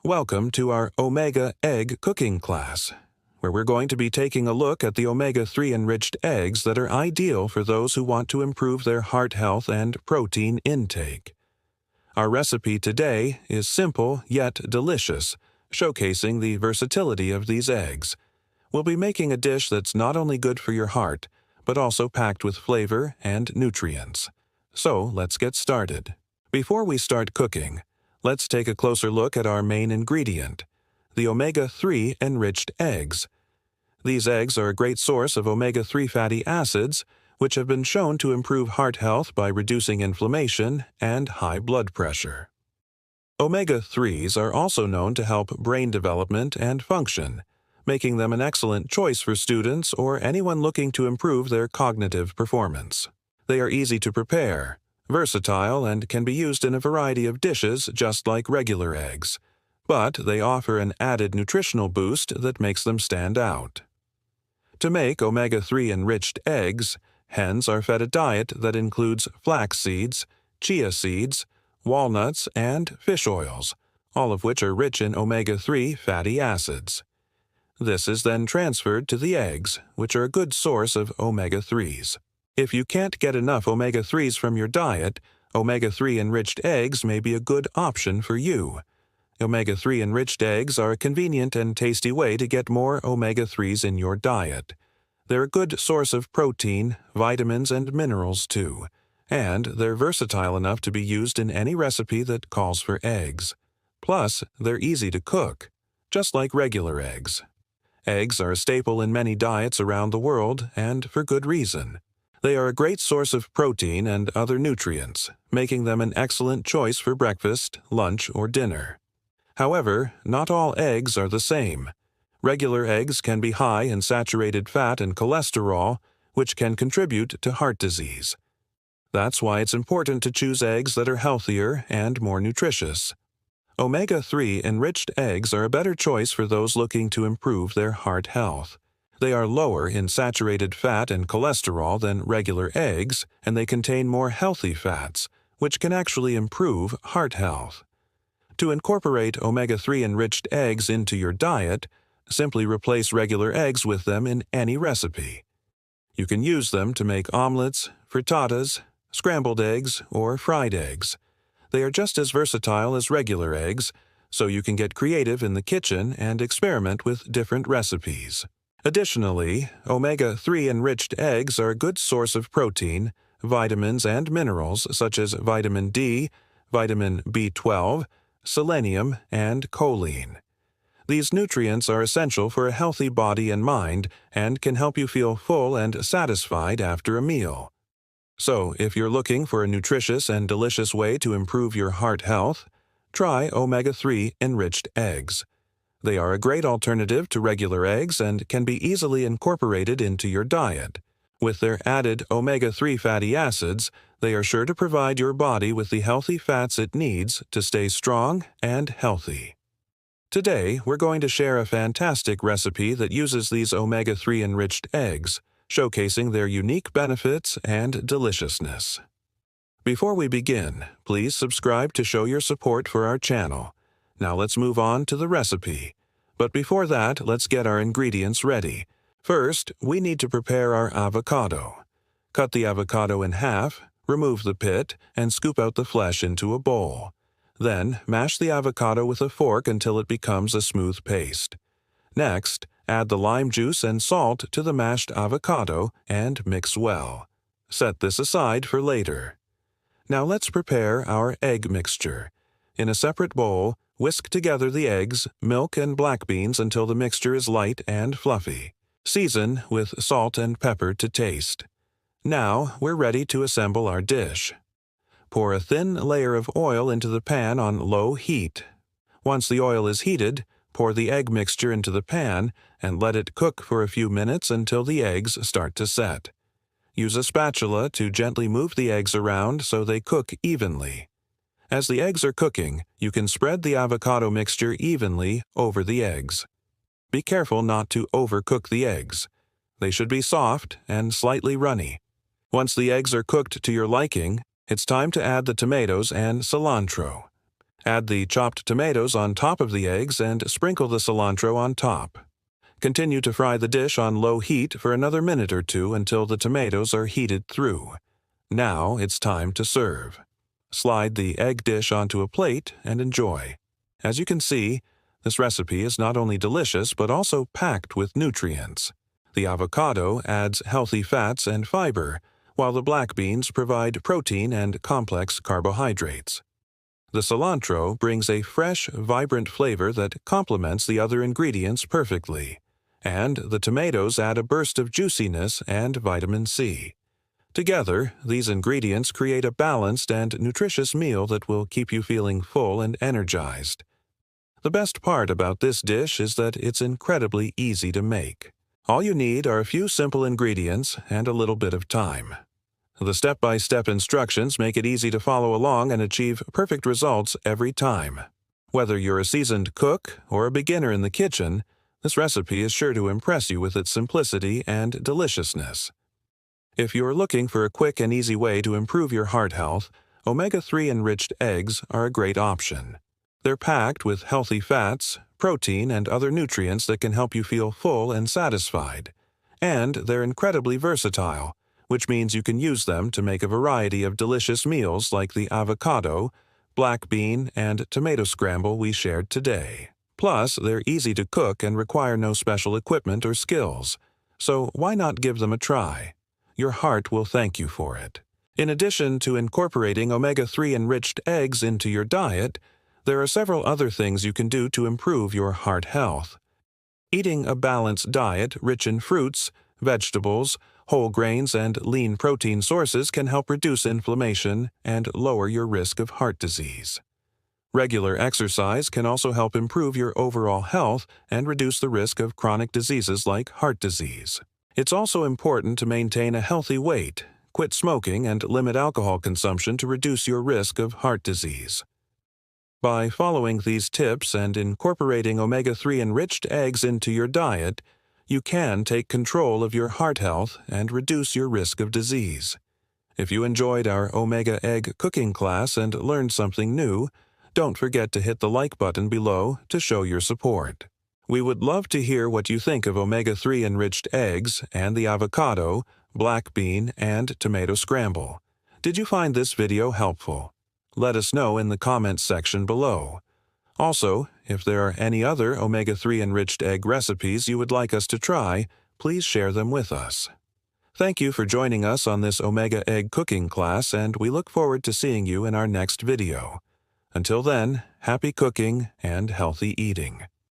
Welcome to our Omega Egg Cooking class, where we're going to be taking a look at the omega-3 enriched eggs that are ideal for those who want to improve their heart health and protein intake. Our recipe today is simple yet delicious, showcasing the versatility of these eggs. We'll be making a dish that's not only good for your heart, but also packed with flavor and nutrients. So let's get started. Before we start cooking, let's take a closer look at our main ingredient, the omega-3 enriched eggs. These eggs are a great source of omega-3 fatty acids, which have been shown to improve heart health by reducing inflammation and high blood pressure. Omega-3s are also known to help brain development and function, making them an excellent choice for students or anyone looking to improve their cognitive performance. They are easy to prepare, versatile, and can be used in a variety of dishes just like regular eggs, but they offer an added nutritional boost that makes them stand out. To make omega-3 enriched eggs, hens are fed a diet that includes flax seeds, chia seeds, walnuts, and fish oils, all of which are rich in omega-3 fatty acids. This is then transferred to the eggs, which are a good source of omega-3s. If you can't get enough omega-3s from your diet, omega-3 enriched eggs may be a good option for you. Omega-3 enriched eggs are a convenient and tasty way to get more omega-3s in your diet. They're a good source of protein, vitamins, and minerals too, and they're versatile enough to be used in any recipe that calls for eggs. Plus, they're easy to cook, just like regular eggs. Eggs are a staple in many diets around the world, and for good reason. They are a great source of protein and other nutrients, making them an excellent choice for breakfast, lunch, or dinner. However, not all eggs are the same. Regular eggs can be high in saturated fat and cholesterol, which can contribute to heart disease. That's why it's important to choose eggs that are healthier and more nutritious. Omega-3 enriched eggs are a better choice for those looking to improve their heart health. They are lower in saturated fat and cholesterol than regular eggs, and they contain more healthy fats, which can actually improve heart health. To incorporate omega-3 enriched eggs into your diet, simply replace regular eggs with them in any recipe. You can use them to make omelets, frittatas, scrambled eggs, or fried eggs. They are just as versatile as regular eggs, so you can get creative in the kitchen and experiment with different recipes. Additionally, omega-3 enriched eggs are a good source of protein, vitamins, and minerals such as vitamin D, vitamin B12, selenium, and choline. These nutrients are essential for a healthy body and mind and can help you feel full and satisfied after a meal. So, if you're looking for a nutritious and delicious way to improve your heart health, try omega-3 enriched eggs. They are a great alternative to regular eggs and can be easily incorporated into your diet. With their added omega-3 fatty acids, they are sure to provide your body with the healthy fats it needs to stay strong and healthy. Today, we're going to share a fantastic recipe that uses these omega-3 enriched eggs, showcasing their unique benefits and deliciousness. Before we begin, please subscribe to show your support for our channel. Now let's move on to the recipe. But before that, let's get our ingredients ready. First, we need to prepare our avocado. Cut the avocado in half, remove the pit, and scoop out the flesh into a bowl. Then, mash the avocado with a fork until it becomes a smooth paste. Next, add the lime juice and salt to the mashed avocado and mix well. Set this aside for later. Now let's prepare our egg mixture. In a separate bowl, whisk together the eggs, milk, and black beans until the mixture is light and fluffy. Season with salt and pepper to taste. Now we're ready to assemble our dish. Pour a thin layer of oil into the pan on low heat. Once the oil is heated, pour the egg mixture into the pan and let it cook for a few minutes until the eggs start to set. Use a spatula to gently move the eggs around so they cook evenly. As the eggs are cooking, you can spread the avocado mixture evenly over the eggs. Be careful not to overcook the eggs. They should be soft and slightly runny. Once the eggs are cooked to your liking, it's time to add the tomatoes and cilantro. Add the chopped tomatoes on top of the eggs and sprinkle the cilantro on top. Continue to fry the dish on low heat for another minute or two until the tomatoes are heated through. Now it's time to serve. Slide the egg dish onto a plate and enjoy. As you can see, this recipe is not only delicious but also packed with nutrients. The avocado adds healthy fats and fiber, while the black beans provide protein and complex carbohydrates. The cilantro brings a fresh, vibrant flavor that complements the other ingredients perfectly, and the tomatoes add a burst of juiciness and vitamin C. Together, these ingredients create a balanced and nutritious meal that will keep you feeling full and energized. The best part about this dish is that it's incredibly easy to make. All you need are a few simple ingredients and a little bit of time. The step-by-step instructions make it easy to follow along and achieve perfect results every time. Whether you're a seasoned cook or a beginner in the kitchen, this recipe is sure to impress you with its simplicity and deliciousness. If you're looking for a quick and easy way to improve your heart health, omega-3 enriched eggs are a great option. They're packed with healthy fats, protein, and other nutrients that can help you feel full and satisfied. And they're incredibly versatile, which means you can use them to make a variety of delicious meals like the avocado, black bean, and tomato scramble we shared today. Plus, they're easy to cook and require no special equipment or skills. So why not give them a try? Your heart will thank you for it. In addition to incorporating omega-3 enriched eggs into your diet, there are several other things you can do to improve your heart health. Eating a balanced diet rich in fruits, vegetables, whole grains, and lean protein sources can help reduce inflammation and lower your risk of heart disease. Regular exercise can also help improve your overall health and reduce the risk of chronic diseases like heart disease. It's also important to maintain a healthy weight, quit smoking, and limit alcohol consumption to reduce your risk of heart disease. By following these tips and incorporating omega-3 enriched eggs into your diet, you can take control of your heart health and reduce your risk of disease. If you enjoyed our Omega Egg cooking class and learned something new, don't forget to hit the like button below to show your support. We would love to hear what you think of omega-3 enriched eggs and the avocado, black bean, and tomato scramble. Did you find this video helpful? Let us know in the comments section below. Also, if there are any other omega-3 enriched egg recipes you would like us to try, please share them with us. Thank you for joining us on this Omega Egg cooking class, and we look forward to seeing you in our next video. Until then, happy cooking and healthy eating.